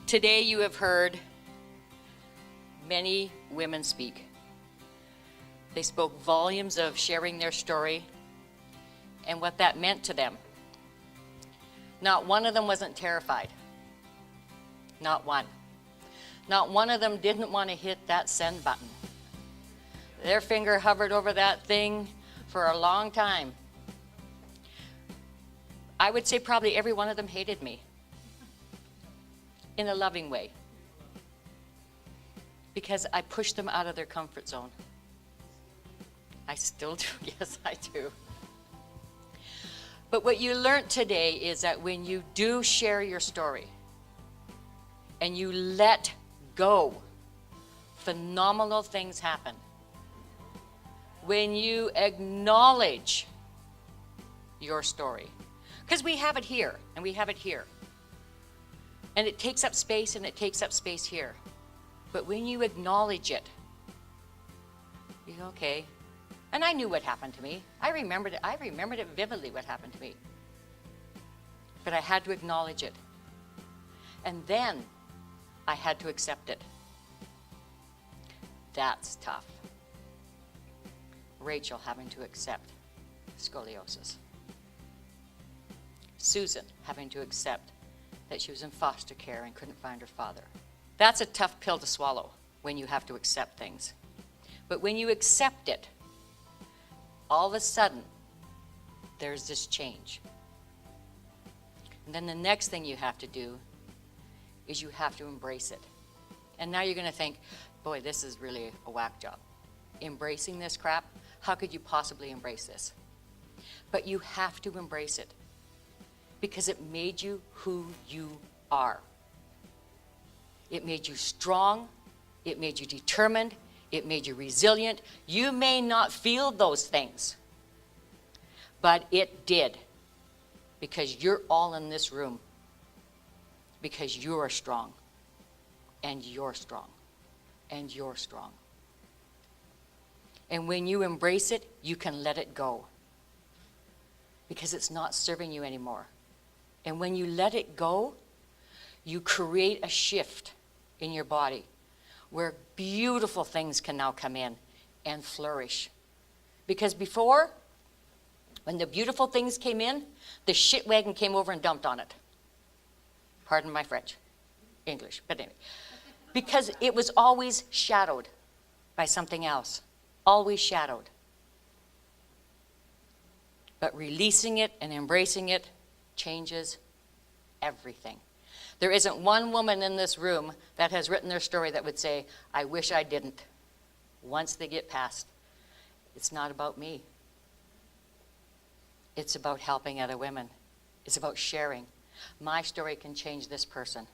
Today you have heard many women speak. They spoke volumes of sharing their story and what that meant to them. Not one of them wasn't terrified. Not one. Not one of them didn't want to hit that send button. Their finger hovered over that thing for a long time. I would say probably every one of them hated me. In a loving way. Because I pushed them out of their comfort zone. I still do, yes I do. But what you learned today is that when you do share your story and you let go, phenomenal things happen. When you acknowledge your story, because we have it here and we have it here. And it takes up space and it takes up space here. But when you acknowledge it, you go, okay. And I knew what happened to me. I remembered it vividly what happened to me. But I had to acknowledge it. And then I had to accept it. That's tough. Rachel having to accept scoliosis. Susan having to accept that she was in foster care and couldn't find her father. That's a tough pill to swallow when you have to accept things. But when you accept it, all of a sudden, there's this change. And then the next thing you have to do is you have to embrace it. And now you're going to think, boy, this is really a whack job. Embracing this crap? How could you possibly embrace this? But you have to embrace it. Because it made you who you are. It made you strong. It made you determined. It made you resilient. You may not feel those things, but it did. Because you're all in this room. Because you are strong. And you're strong. And you're strong. And when you embrace it, you can let it go. Because it's not serving you anymore. And when you let it go, you create a shift in your body where beautiful things can now come in and flourish. Because before, when the beautiful things came in, the shit wagon came over and dumped on it. Pardon my French, English, but anyway. Because it was always shadowed by something else. Always shadowed. But releasing it and embracing it changes everything. There isn't one woman in this room that has written their story that would say, I wish I didn't. Once they get past, it's not about me. It's about helping other women. It's about sharing. My story can change this person,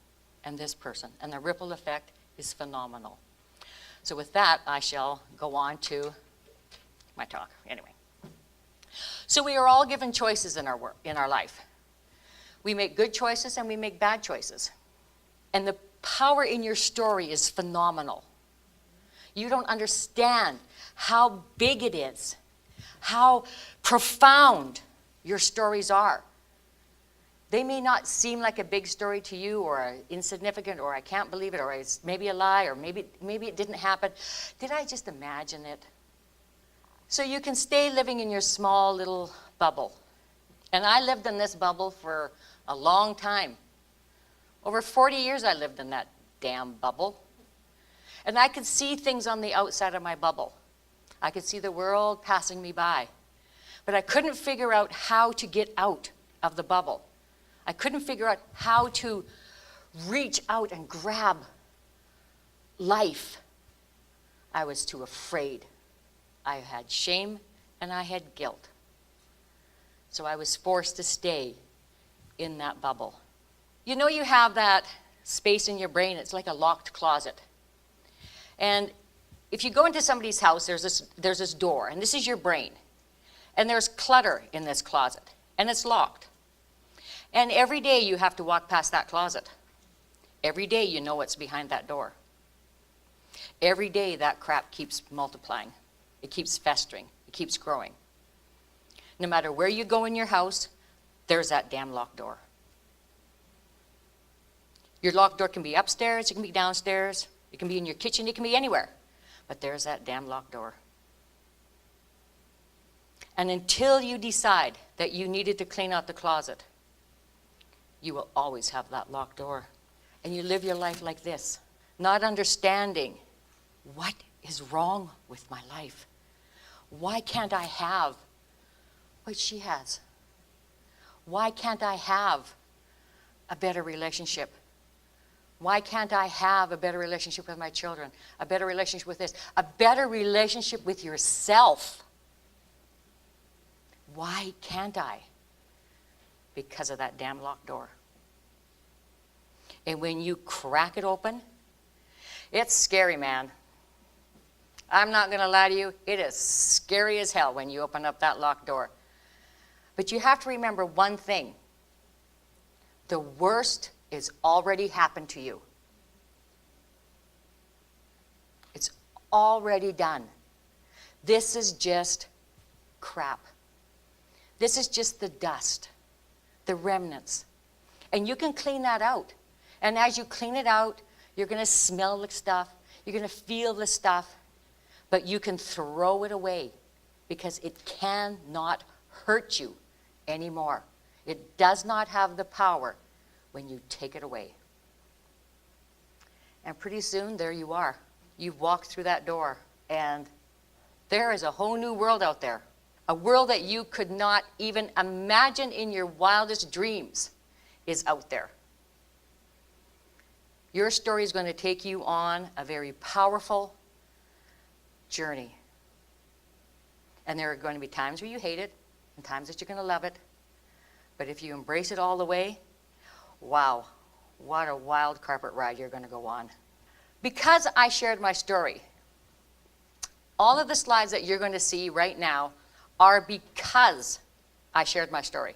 and the ripple effect is phenomenal. So with that, I shall go on to my talk. Anyway. So we are all given choices in our work, in our life. We make good choices and we make bad choices. And the power in your story is phenomenal. You don't understand how big it is, how profound your stories are. They may not seem like a big story to you, or insignificant, or I can't believe it, or it's maybe a lie, or maybe it didn't happen. Did I just imagine it? So you can stay living in your small little bubble. And I lived in this bubble for a long time. Over 40 years I lived in that damn bubble. And I could see things on the outside of my bubble. I could see the world passing me by. But I couldn't figure out how to get out of the bubble. I couldn't figure out how to reach out and grab life. I was too afraid. I had shame and I had guilt. So I was forced to stay in that bubble. You know, you have that space in your brain, it's like a locked closet. And if you go into somebody's house, there's this door, and this is your brain. And there's clutter in this closet, and it's locked. And every day you have to walk past that closet. Every day you know what's behind that door. Every day that crap keeps multiplying. It keeps festering. It keeps growing. No matter where you go in your house, there's that damn locked door. Your locked door can be upstairs, it can be downstairs, it can be in your kitchen, it can be anywhere. But there's that damn locked door. And until you decide that you needed to clean out the closet, you will always have that locked door. And you live your life like this, not understanding what is wrong with my life. Why can't I have what she has? Why can't I have a better relationship? Why can't I have a better relationship with my children? A better relationship with this? A better relationship with yourself? Why can't I? Because of that damn locked door. And when you crack it open, it's scary, man. I'm not going to lie to you. It is scary as hell when you open up that locked door. But you have to remember one thing. The worst is already happened to you. It's already done. This is just crap. This is just the dust, the remnants. And you can clean that out. And as you clean it out, you're going to smell the stuff. You're going to feel the stuff. But you can throw it away because it cannot hurt you anymore. It does not have the power when you take it away. And pretty soon, there you are. You've walked through that door, and there is a whole new world out there. A world that you could not even imagine in your wildest dreams is out there. Your story is going to take you on a very powerful journey. And there are going to be times where you hate it and times that you're going to love it. But if you embrace it all the way, wow, what a wild carpet ride you're going to go on. Because I shared my story, all of the slides that you're going to see right now are because I shared my story.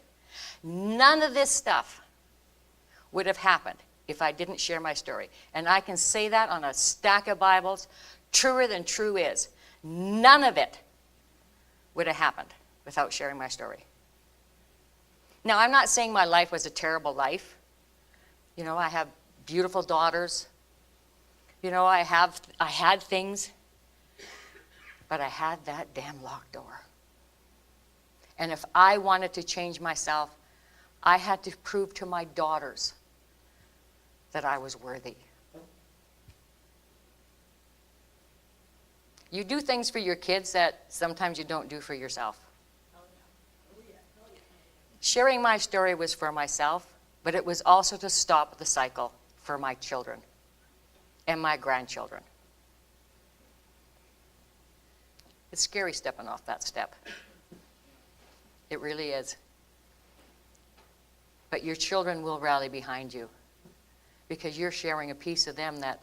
None of this stuff would have happened if I didn't share my story. And I can say that on a stack of Bibles, truer than true is. None of it would have happened without sharing my story. Now, I'm not saying my life was a terrible life. You know, I have beautiful daughters. You know, I had things. But I had that damn locked door. And if I wanted to change myself, I had to prove to my daughters that I was worthy. You do things for your kids that sometimes you don't do for yourself. Sharing my story was for myself, but it was also to stop the cycle for my children and my grandchildren. It's scary stepping off that step. It really is. But your children will rally behind you because you're sharing a piece of them that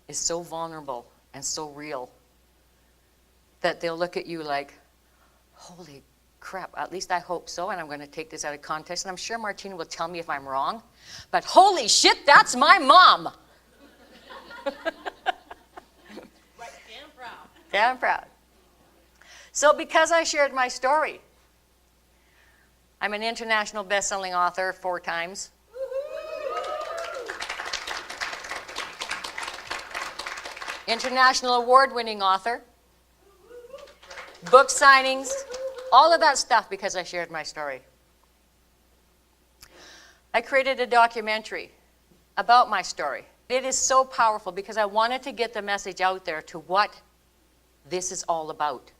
is so vulnerable and so real that they'll look at you like, holy crap, at least I hope so, and I'm going to take this out of context, and I'm sure Martina will tell me if I'm wrong, but holy shit, that's my mom! Right, damn proud. Damn proud. So because I shared my story, I'm an international best-selling author 4 times. International award-winning author. Book signings. All of that stuff because I shared my story. I created a documentary about my story. It is so powerful because I wanted to get the message out there to what this is all about.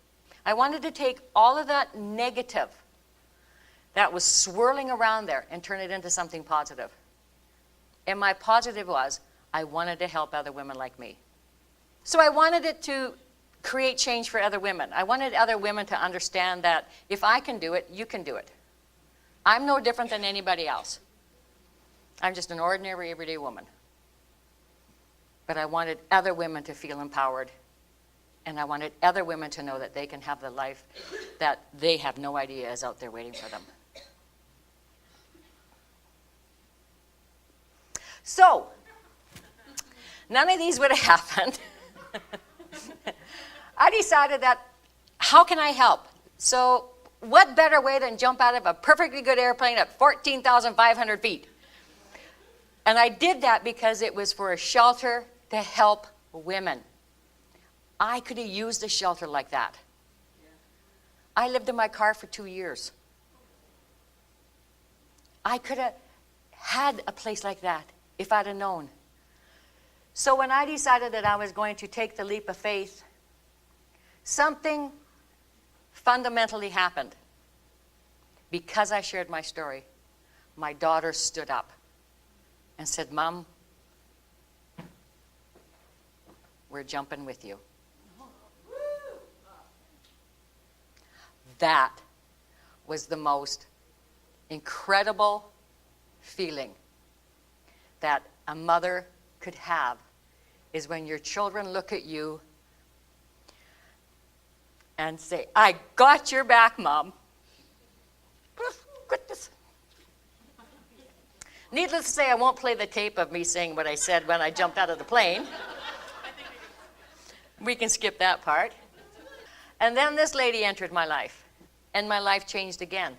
I wanted to take all of that negative that was swirling around there and turn it into something positive. And my positive was, I wanted to help other women like me. So I wanted it to create change for other women. I wanted other women to understand that if I can do it, you can do it. I'm no different than anybody else. I'm just an ordinary, everyday woman. But I wanted other women to feel empowered. And I wanted other women to know that they can have the life that they have no idea is out there waiting for them. So, none of these would have happened. I decided that, how can I help? So, what better way than jump out of a perfectly good airplane at 14,500 feet? And I did that because it was for a shelter to help women. I could have used a shelter like that. I lived in my car for 2 years. I could have had a place like that if I'd have known. So when I decided that I was going to take the leap of faith, something fundamentally happened. Because I shared my story, my daughter stood up and said, "Mom, we're jumping with you." That was the most incredible feeling that a mother could have, is when your children look at you and say, "I got your back, Mom." Goodness. Needless to say, I won't play the tape of me saying what I said when I jumped out of the plane. We can skip that part. And then this lady entered my life, and my life changed again.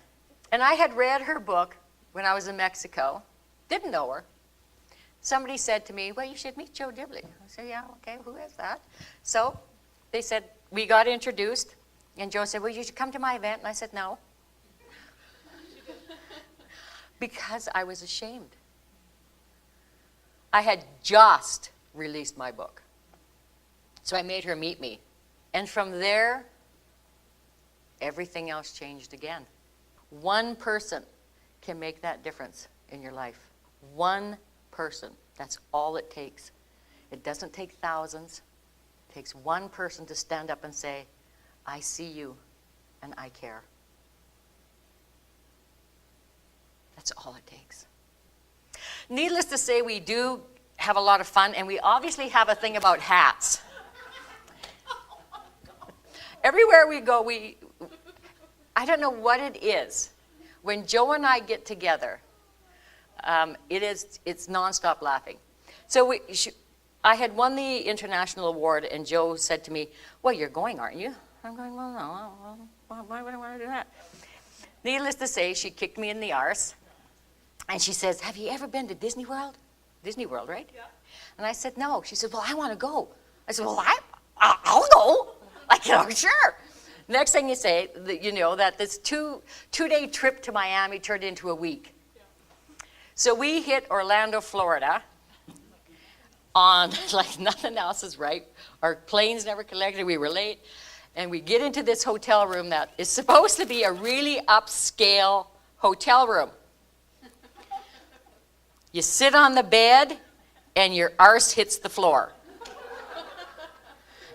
And I had read her book when I was in Mexico. Didn't know her. Somebody said to me, "Well, you should meet Joe Dibley." I said, "Yeah, okay, who is that?" So they said, we got introduced, and Joe said, "Well, you should come to my event." And I said, "No." Because I was ashamed. I had just released my book. So I made her meet me. And from there, everything else changed again. One person can make that difference in your life. One person. That's all it takes. It doesn't take thousands. It takes one person to stand up and say, "I see you and I care." That's all it takes. Needless to say, we do have a lot of fun, and we obviously have a thing about hats. Everywhere we go, I don't know what it is. When Joe and I get together, it's nonstop laughing. So I had won the international award, and Joe said to me, "Well, you're going, aren't you?" I'm going, "Well, no. Why would I want to do that?" Needless to say, she kicked me in the arse. And she says, "Have you ever been to Disney World?" Disney World, right? Yeah. And I said, "No." She said, "Well, I want to go." I said, "Well, I'll go." Like, sure. Next thing you say, that this two-day trip to Miami turned into a week. Yeah. So we hit Orlando, Florida on like nothing else is right. Our planes never connected. We were late. And we get into this hotel room that is supposed to be a really upscale hotel room. You sit on the bed, and your arse hits the floor.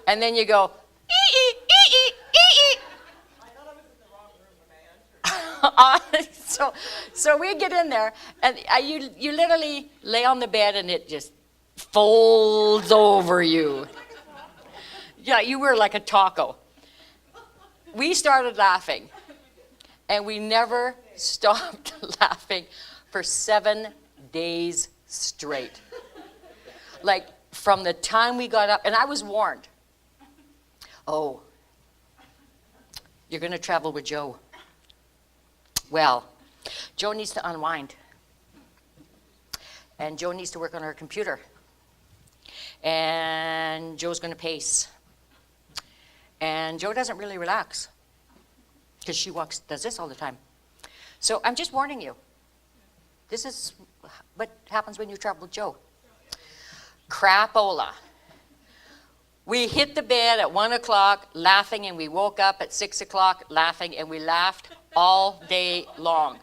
And then you go, "Ee-ee, ee-ee, ee-ee." I thought I was in the wrong room when I entered. So we get in there, and you literally lay on the bed, and it just folds over you. Yeah, you were like a taco. We started laughing, and we never stopped laughing for 7 days straight. Like from the time we got up, and I was warned, "Oh, you're going to travel with Joe. Well, Joe needs to unwind, and Joe needs to work on her computer, and Joe's going to pace, and Joe doesn't really relax because she does this all the time. So I'm just warning you. This is what happens when you travel with Joe. Crapola. We hit the bed at 1 o'clock laughing, and we woke up at 6 o'clock laughing, and we laughed all day long.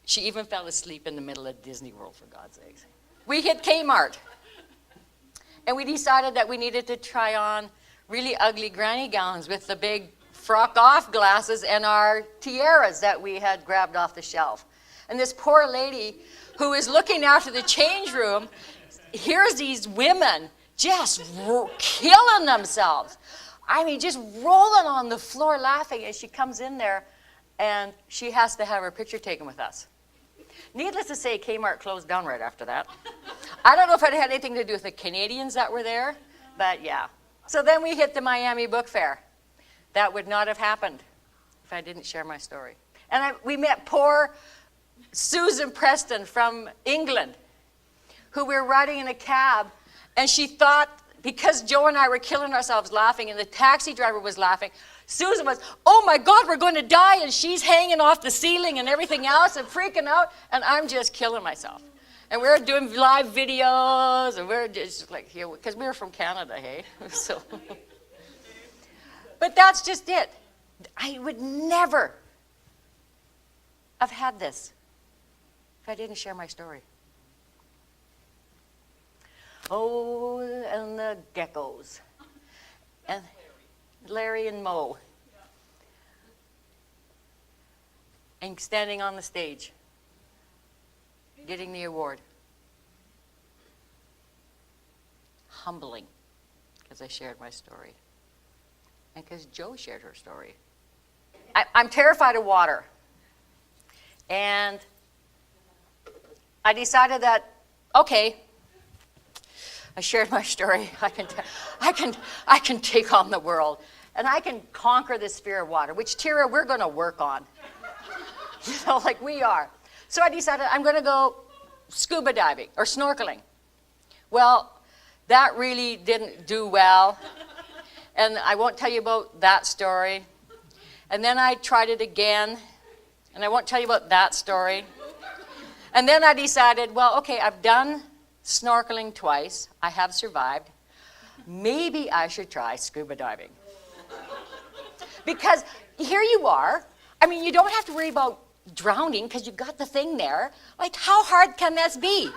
She even fell asleep in the middle of Disney World, for God's sakes. We hit Kmart, and we decided that we needed to try on really ugly granny gowns with the big frock-off glasses and our tiaras that we had grabbed off the shelf. And this poor lady who is looking out of the change room hears these women just killing themselves. I mean, just rolling on the floor laughing as she comes in there, and she has to have her picture taken with us. Needless to say, Kmart closed down right after that. I don't know if it had anything to do with the Canadians that were there, but yeah. So then we hit the Miami Book Fair. That would not have happened if I didn't share my story. And we met poor Susan Preston from England. who we were riding in a cab, and she thought, because Joe and I were killing ourselves laughing, and the taxi driver was laughing, Susan was, oh my God, we're going to die, and she's hanging off the ceiling and everything else and freaking out, and I'm just killing myself. And we're doing live videos, and we're just like here, because we were from Canada, hey? So, but that's just it. I would never have had this if I didn't share my story. Oh, and the geckos. And Larry and Mo. And standing on the stage, getting the award. Humbling, because I shared my story. And because Jo shared her story. I'm terrified of water. And I decided that, okay, I shared my story. I can take on the world, and I can conquer this fear of water, which, Tira, we're going to work on. You know, like we are. So I decided I'm going to go scuba diving or snorkeling. Well, that really didn't do well, and I won't tell you about that story. And then I tried it again, and I won't tell you about that story. And then I decided, well, okay, I've done snorkeling twice. I have survived. Maybe I should try scuba diving. Because here you are. I mean, you don't have to worry about drowning because you've got the thing there. Like, how hard can this be?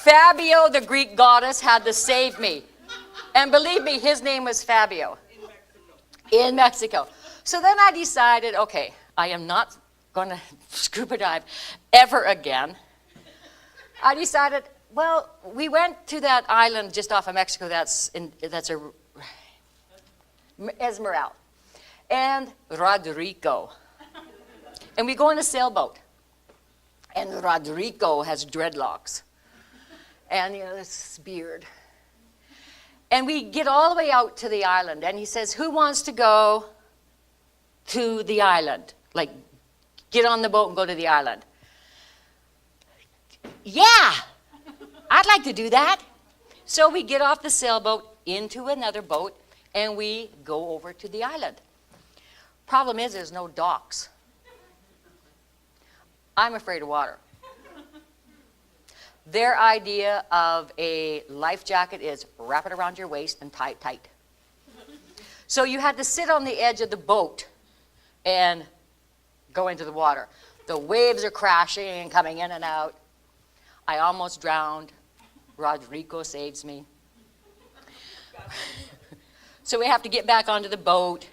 Fabio, the Greek goddess, had to save me. And believe me, his name was Fabio. In Mexico. So then I decided, okay, I am not going to scuba dive ever again. I decided, well, we went to that island just off of Mexico that's Esmeralda and Rodrigo. And we go in a sailboat. And Rodrigo has dreadlocks. And, you know, this beard. And we get all the way out to the island. And he says, who wants to go to the island? Like, get on the boat and go to the island. Yeah, I'd like to do that. So we get off the sailboat into another boat, and we go over to the island. Problem is, there's no docks. I'm afraid of water. Their idea of a life jacket is wrap it around your waist and tie it tight. So you had to sit on the edge of the boat and go into the water. The waves are crashing and coming in and out. I almost drowned. Rodrigo saves me. So we have to get back onto the boat.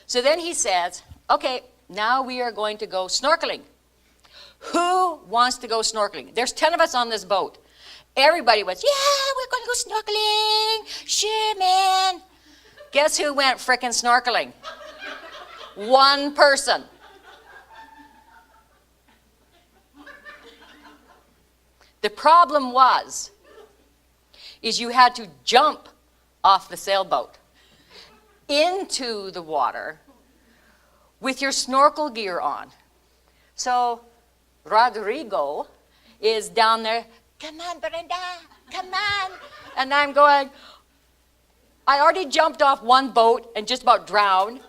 So then he says, okay, now we are going to go snorkeling. Who wants to go snorkeling? There's 10 of us on this boat. Everybody was, yeah, we're going to go snorkeling. Sure, man. Guess who went frickin' snorkeling? One person. The problem is you had to jump off the sailboat into the water with your snorkel gear on. So Rodrigo is down there, come on, Brenda, come on. And I'm going, I already jumped off one boat and just about drowned.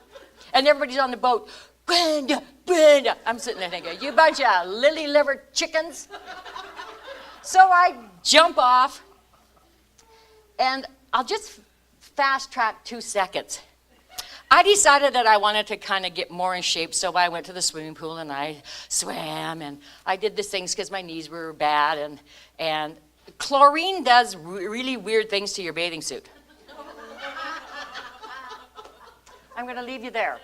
And everybody's on the boat, Brenda, Brenda. I'm sitting there thinking, you bunch of lily-livered chickens. So I jump off, and I'll just fast track 2 seconds. I decided that I wanted to kind of get more in shape, so I went to the swimming pool and I swam, and I did these things because my knees were bad, and chlorine does really weird things to your bathing suit. I'm going to leave you there.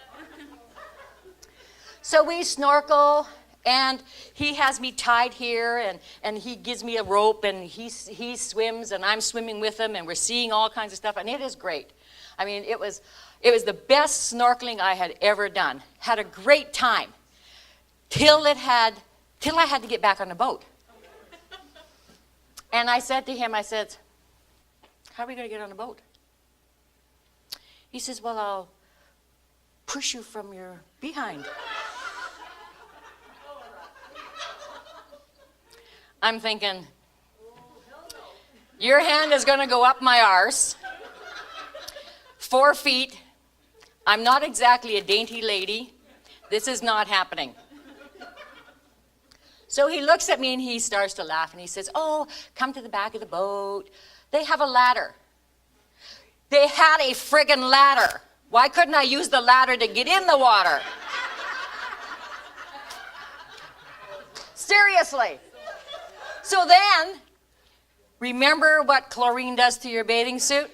So we snorkel, and he has me tied here, and he gives me a rope, and he swims, and I'm swimming with him, and we're seeing all kinds of stuff, and it is great. I mean, it was the best snorkeling I had ever done. Had a great time till I had to get back on the boat. And I said to him, I said, how are we going to get on the boat? He says, well, I'll push you from your behind. I'm thinking, your hand is going to go up my arse. 4 feet. I'm not exactly a dainty lady. This is not happening. So he looks at me and he starts to laugh and he says, oh, come to the back of the boat. They have a ladder. They had a friggin' ladder. Why couldn't I use the ladder to get in the water? Seriously. So then, remember what chlorine does to your bathing suit?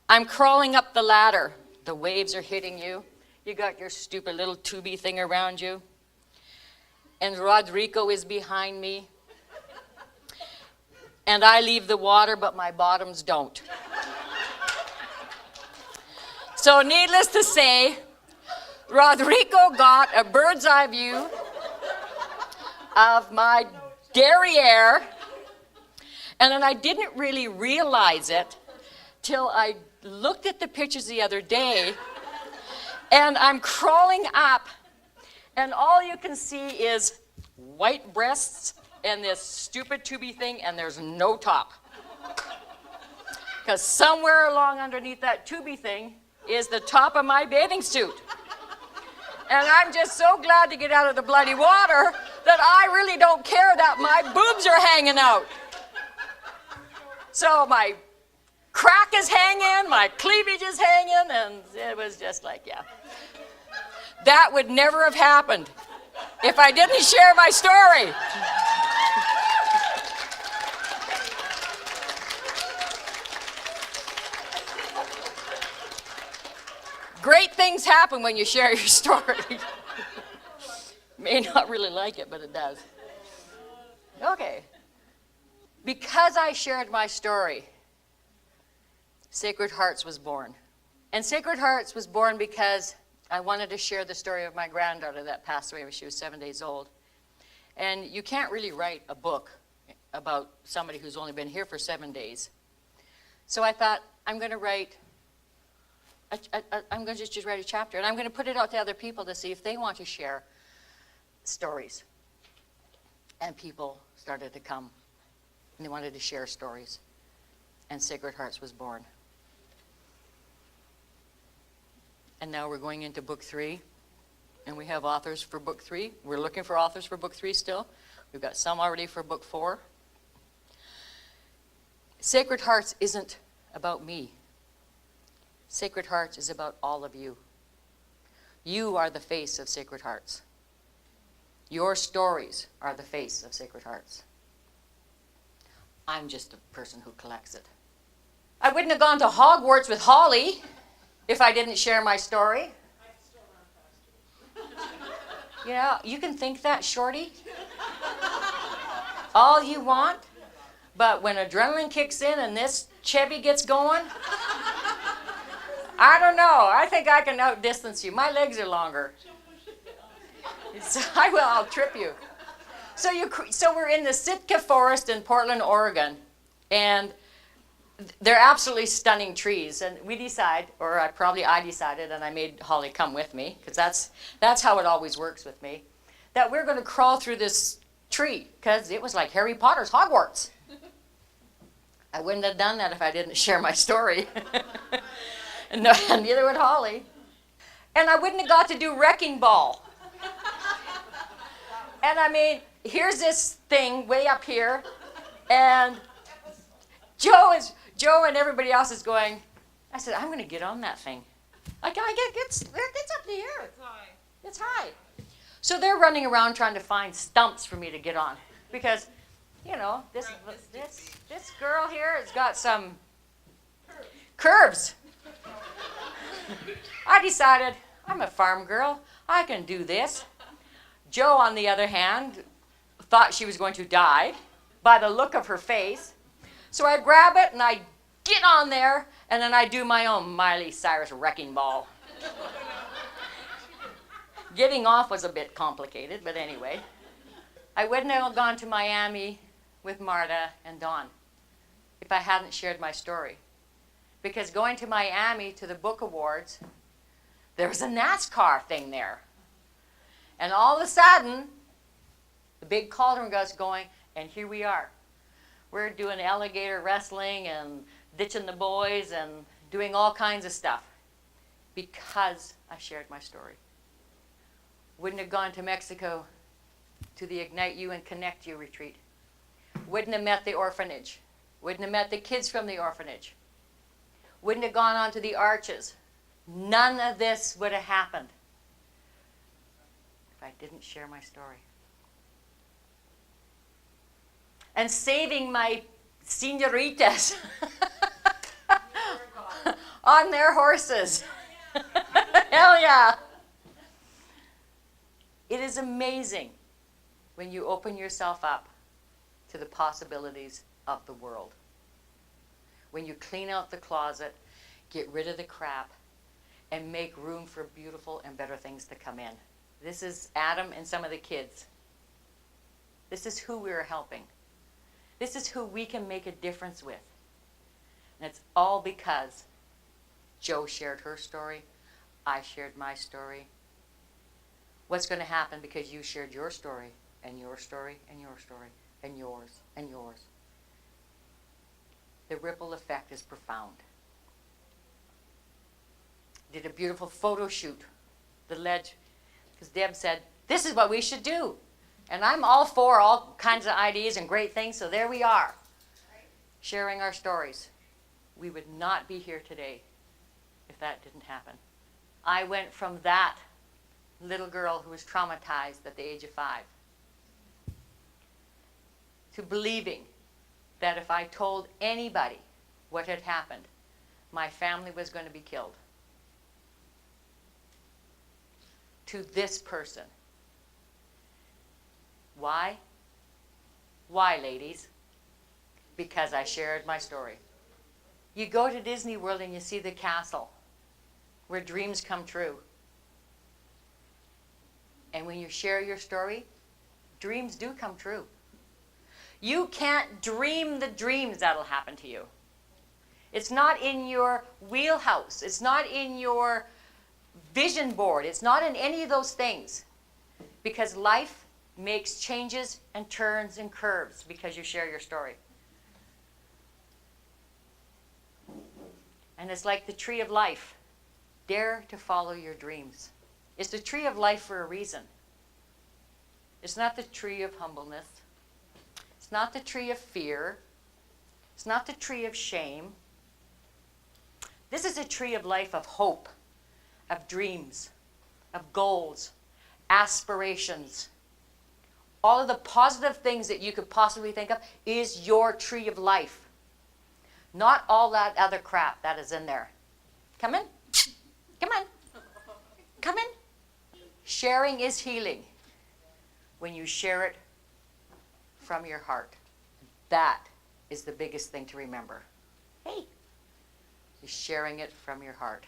I'm crawling up the ladder. The waves are hitting you. You got your stupid little tubey thing around you. And Rodrigo is behind me. And I leave the water, but my bottoms don't. So needless to say, Rodrigo got a bird's eye view of my derriere. And then I didn't really realize it till I looked at the pictures the other day. And I'm crawling up. And all you can see is white breasts and this stupid tubey thing, and there's no top. Because somewhere along underneath that tubey thing is the top of my bathing suit. And I'm just so glad to get out of the bloody water that I really don't care that my boobs are hanging out. So my crack is hanging, my cleavage is hanging, and it was just like, yeah. That would never have happened if I didn't share my story. Great things happen when you share your story. May not really like it, but it does. Okay. Because I shared my story, Sacred Hearts was born. And Sacred Hearts was born because I wanted to share the story of my granddaughter that passed away when she was 7 days old. And you can't really write a book about somebody who's only been here for 7 days. So I thought, I'm going to write I'm going to just write a chapter, and I'm going to put it out to other people to see if they want to share stories. And people started to come, and they wanted to share stories. And Sacred Hearts was born. And now we're going into book 3, and we have authors for book 3. We're looking for authors for book 3 still. We've got some already for book 4. Sacred Hearts isn't about me. Sacred Hearts is about all of you. You are the face of Sacred Hearts. Your stories are the face of Sacred Hearts. I'm just a person who collects it. I wouldn't have gone to Hogwarts with Holly if I didn't share my story. I still run faster. Yeah, you can think that, Shorty. All you want. But when adrenaline kicks in and this Chevy gets going, I don't know. I think I can outdistance you. My legs are longer. So I'll trip you. So we're in the Sitka Forest in Portland, Oregon, and they're absolutely stunning trees. And we decide, or I decided, and I made Holly come with me, because that's how it always works with me, that we're going to crawl through this tree, because it was like Harry Potter's Hogwarts. I wouldn't have done that if I didn't share my story. No, neither would Holly. And I wouldn't have got to do Wrecking Ball. And I mean, here's this thing way up here, and Joe and everybody else is going, I said, I'm going to get on that thing. Like, it's up in the air. It's high. It's high. So they're running around trying to find stumps for me to get on. Because, you know, this girl here has got some curves. I decided, I'm a farm girl. I can do this. Joe, on the other hand, thought she was going to die by the look of her face. So I grab it and I get on there, and then I do my own Miley Cyrus Wrecking Ball. Getting off was a bit complicated, but anyway. I wouldn't have gone to Miami with Marta and Dawn if I hadn't shared my story. Because going to Miami to the book awards, there was a NASCAR thing there. And all of a sudden, the big cauldron got going, and here we are. We're doing alligator wrestling and ditching the boys and doing all kinds of stuff because I shared my story. Wouldn't have gone to Mexico to the Ignite You and Connect You retreat. Wouldn't have met the orphanage. Wouldn't have met the kids from the orphanage. Wouldn't have gone on to the arches. None of this would have happened if I didn't share my story. And saving my senoritas on their horses. Hell yeah. It is amazing when you open yourself up to the possibilities of the world. When you clean out the closet, get rid of the crap, and make room for beautiful and better things to come in. This is Adam and some of the kids. This is who we're helping. This is who we can make a difference with. And it's all because Jo shared her story, I shared my story. What's going to happen because you shared your story, and your story, and your story, and yours, and yours? The ripple effect is profound. Did a beautiful photo shoot, the ledge, because Deb said, this is what we should do. And I'm all for all kinds of ideas and great things, so there we are, sharing our stories. We would not be here today if that didn't happen. I went from that little girl who was traumatized at the age of 5 to believing that if I told anybody what had happened, my family was going to be killed. To this person. Why? Why, ladies? Because I shared my story. You go to Disney World and you see the castle where dreams come true. And when you share your story, dreams do come true. You can't dream the dreams that'll happen to you. It's not in your wheelhouse. It's not in your vision board. It's not in any of those things. Because life makes changes and turns and curves because you share your story. And it's like the tree of life. Dare to follow your dreams. It's the tree of life for a reason. It's not the tree of humbleness. It's not the tree of fear. It's not the tree of shame. This is a tree of life of hope, of dreams, of goals, aspirations. All of the positive things that you could possibly think of is your tree of life. Not all that other crap that is in there. Come in. Come on. Come in. Sharing is healing when you share it from your heart. That is the biggest thing to remember. Hey, you're sharing it from your heart.